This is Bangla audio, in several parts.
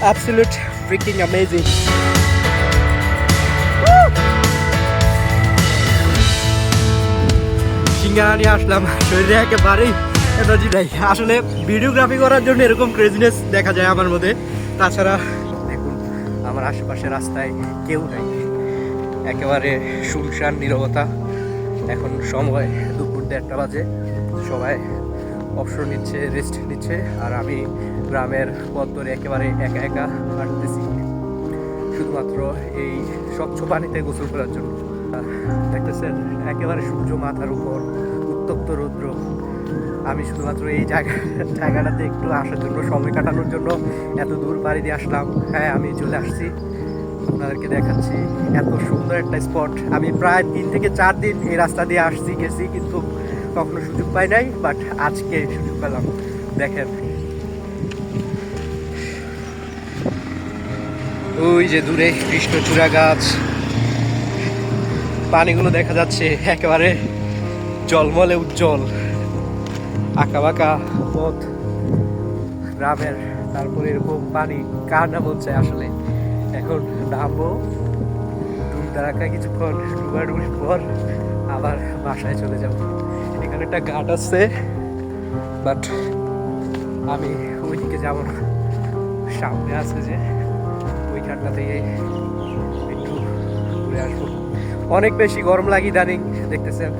absolute freaking amazing. সিঙ্গারা নিয়ে আসলাম, শরীরে একেবারেই এনার্জি নাই। আসলে ভিডিওগ্রাফি করার জন্য এরকম ক্রেজিনেস দেখা যায় আমার মধ্যে। তাছাড়া দেখুন আমার আশেপাশে রাস্তায় কেউ নাই, একেবারে শুনশান নীরবতা। এখন সময় দুপুর 1:30 বাজে, সবাই অবসর নিচ্ছে, রেস্ট নিচ্ছে, আর আমি গ্রামের পথ ধরে একেবারে একা একা হাঁটতেছি শুধুমাত্র এই স্বচ্ছ পানিতে গোসল করার জন্য। দেখতেছেন একেবারে সূর্য মাথার উপর, উত্তপ্ত রৌদ্র। আমি শুধুমাত্র এই জায়গাটাতে একটু আসার জন্য, সময় কাটানোর জন্য এত দূর পাড়ি দিয়ে আসলাম। হ্যাঁ, আমি চলে আসছি, আপনাদেরকে দেখাচ্ছি। এত সুন্দর একটা স্পট। আমি প্রায় 3 থেকে 4 দিন এই রাস্তা দিয়ে গেছি, কিন্তু কখনো সুযোগ পাই নাই, বাট আজকে সুযোগ পেলাম। দেখেন ওই যে দূরে কৃষ্ণচূড়া গাছ, পানিগুলো দেখা যাচ্ছে একেবারে জলমলে উজ্জ্বল, আঁকাবাঁকা পথ গ্রামের, তারপরে এরকম পানি কার না বলছে আসলে। এখন নামবো, ডুব দাঁড়াকা কিছুক্ষণ ডুবাডুবির পর আবার বাসায় চলে যাব। এখানে একটা ঘাট আছে, বাট আমি ওইদিকে যাব না, সামনে আছে যে ওই ঘাটটা থেকে একটু ঘুরে আসবো। অনেক বেশি গরম লাগে ইদানিং, দেখতেছেন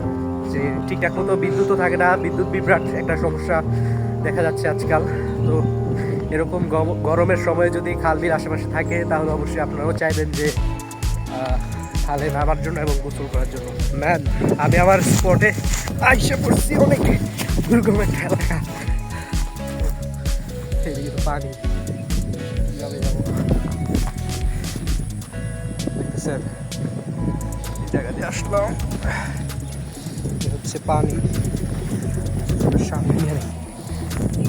যে ঠিকঠাক মতো বিদ্যুৎও থাকে না, বিদ্যুৎ বিভ্রাট একটা সমস্যা দেখা যাচ্ছে আজকাল। তো এরকম গরমের সময় যদি খাল বিল আশেপাশে থাকে, তাহলে অবশ্যই আপনারাও চাইবেন যে খালে নামার জন্য এবং গোসল করার জন্য। ম্যান, আমি আমার স্পটে আইসা পড়ছি, অনেক দুর্গম একটা এলাকা। এদিকে তো পানি, যাবে যাবো, দেখতেছেন এই জায়গা দিয়ে আসলাম, হচ্ছে পানি সামনে।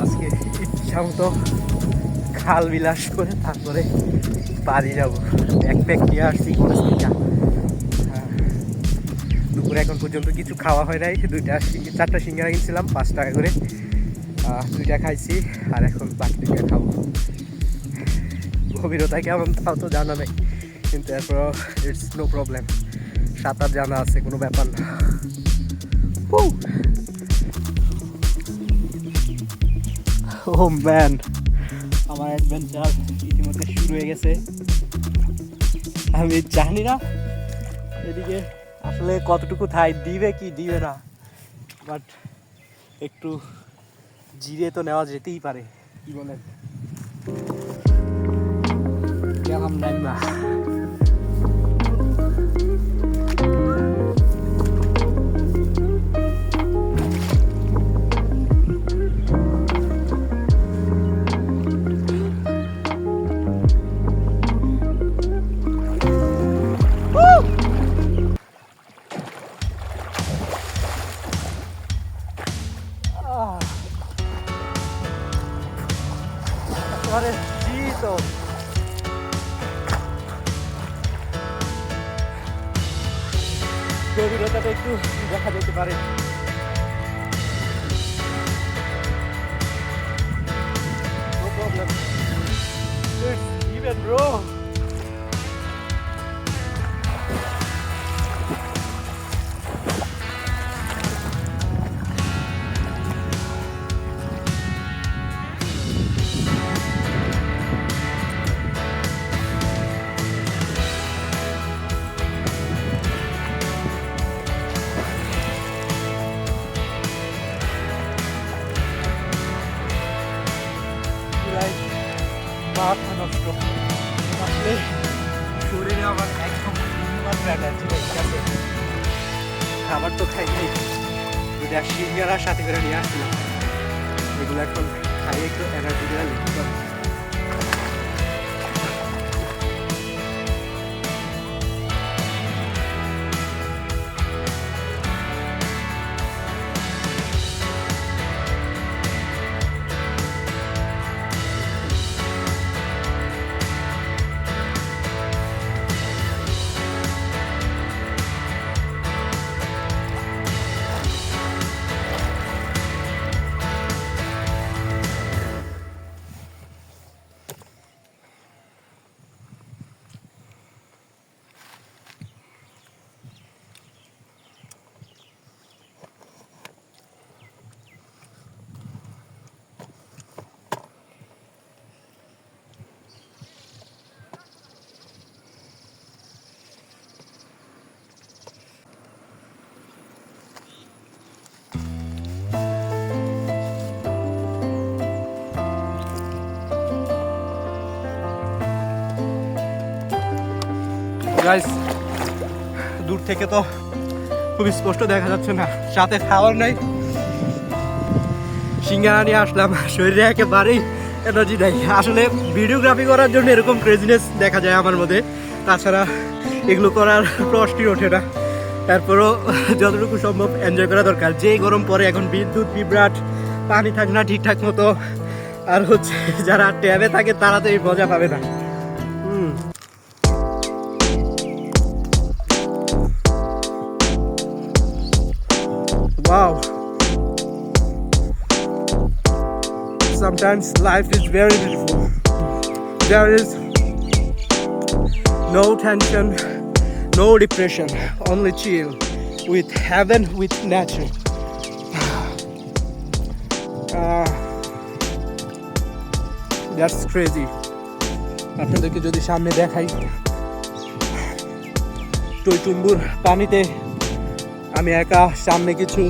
আজকে ইচ্ছা মতো খাল বিলাস করে তারপরে বাড়ি যাবো। ব্যাকপ্যাক নিয়ে আসছি কলেজ থেকে। দুপুরে এখন পর্যন্ত কিছু খাওয়া হয় নাই, 4টা সিঙ্গারা কিনছিলাম 5 টাকা করে, 2টা খাইছি, আর এখন বাকি 2টা খাবো। গভীরতা কেমন তাও তো জানা নেই, কিন্তু এরপর ইটস নো প্রবলেম, সাঁতার জানা আছে, কোনো ব্যাপার না। ও ম্যান, আমার অ্যাডভেঞ্চার ইতিমধ্যে শুরু হয়ে গেছে। আমি জানি না এদিকে আসলে কতটুকু দিবে কি দিবে না, বাট একটু জিরে তো নেওয়া যেতেই পারে, কি বলেন? কেমন নাই না। গভীরতাটা একটু দেখা যেতে পারে। No problem. It's even, bro. মাথা নষ্ট, আসলে শরীরে আমার একদম মাত্রা এনার্জি নেই, ঠিক আছে? খাবার তো খাই নাই, 2টা সিঙ্গারা সাথে করে নিয়ে আসছিলাম, এগুলো এখন খাই একটু এনার্জি দেওয়া লিখতে পারবো। গাইস দূর থেকে তো খুব স্পষ্ট দেখা যাচ্ছে না, সাথে খাবার নাই, সিঙ্গারা নিয়ে আসলাম, শরীরে একেবারেই এনার্জি নাই। আসলে ভিডিওগ্রাফি করার জন্য এরকম ক্রেজিনেস দেখা যায় আমার মধ্যে, তাছাড়া এগুলো করার প্রশ্নই ওঠে না। তারপরও যতটুকু সম্ভব এনজয় করা দরকার। যেই গরম পরে এখন, বিদ্যুৎ বিভ্রাট, পানি থাকে না ঠিকঠাক মতো, আর হচ্ছে যারা ট্যাবে থাকে তারা তো এই মজা পাবে না। Wow. Sometimes life is very beautiful. There is no tension, no depression, only chill with heaven, with nature. That's crazy. আপনাদেরকে যদি সামনে দেখাই, টইটুম্বুর পানিতে আমি একা, সামনে কিছু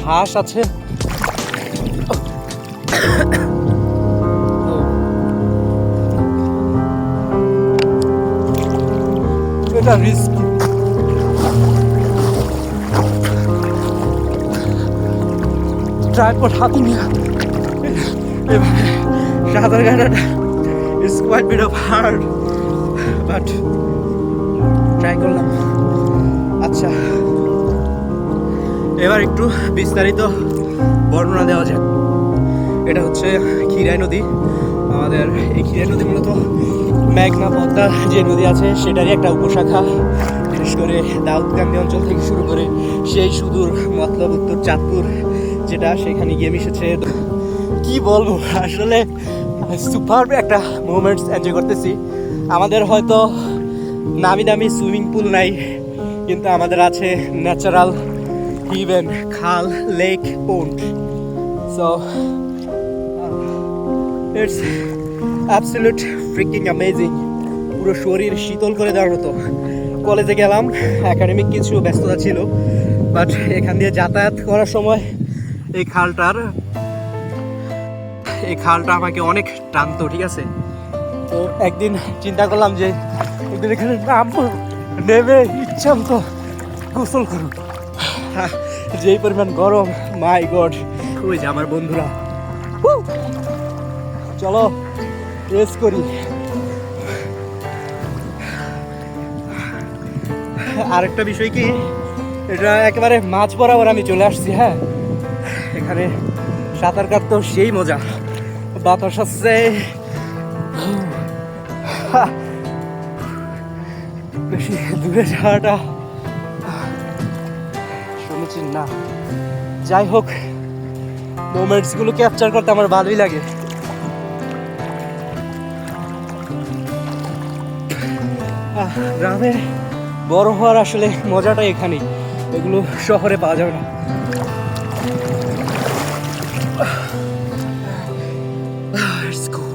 হাঁস আছে। এটা রিস্কি। ট্রাইপড হাতে নিয়ে সাঁতার কাটাটা is quite bit of hard, but try করলাম। আচ্ছা, এবার একটু বিস্তারিত বর্ণনা দেওয়া যাক। এটা হচ্ছে খিরাই নদী। আমাদের এই খিরাই নদী মূলত মেঘনা পদ্মা যে নদী আছে সেটারই একটা উপশাখা। বিশেষ করে দাউদকান্দি অঞ্চল থেকে শুরু করে সেই সুদূর মতলব উত্তর চাঁদপুর, যেটা সেখানে গিয়ে মিশেছে। কি বলবো, আসলে সুপার একটা মোমেন্টস এনজয় করতেছি। আমাদের হয়তো নামি দামি সুইমিং পুল নাই, কিন্তু আমাদের আছে ন্যাচারাল ইভেন খাল, lake, pond. So it's absolute freaking amazing. পুরো শরীর শীতল করে দেওয়ার মতো। কলেজে গেলাম, একাডেমিক কিছু ব্যস্ততা ছিল, বাট এখান দিয়ে যাতায়াত করার সময় এই খালটা আমাকে অনেক টানতো, ঠিক আছে। তো একদিন চিন্তা করলাম যে একদিন এখানে নামবো, নেমে ইচ্ছা মতো গোসল করুন। যেই পরিমাণ গরম, মাই গড। ওই যে আমার বন্ধুরা, চলো রেস করি। আরেকটা বিষয় কি, এটা একেবারে মাঝ বরাবর আমি চলে আসছি। হ্যাঁ, এখানে সাঁতার কাটতে সেই মজা, বাতাস আসছে, বেশি দূরে যাওয়াটা শুনেছি না। যাই হোক, মোমেন্টস গুলো ক্যাপচার করতে আমার ভালোই লাগে। গ্রামে বড় হওয়ার আসলে মজাটা এখানেই, এগুলো শহরে পাওয়া যাবে না। It's cool.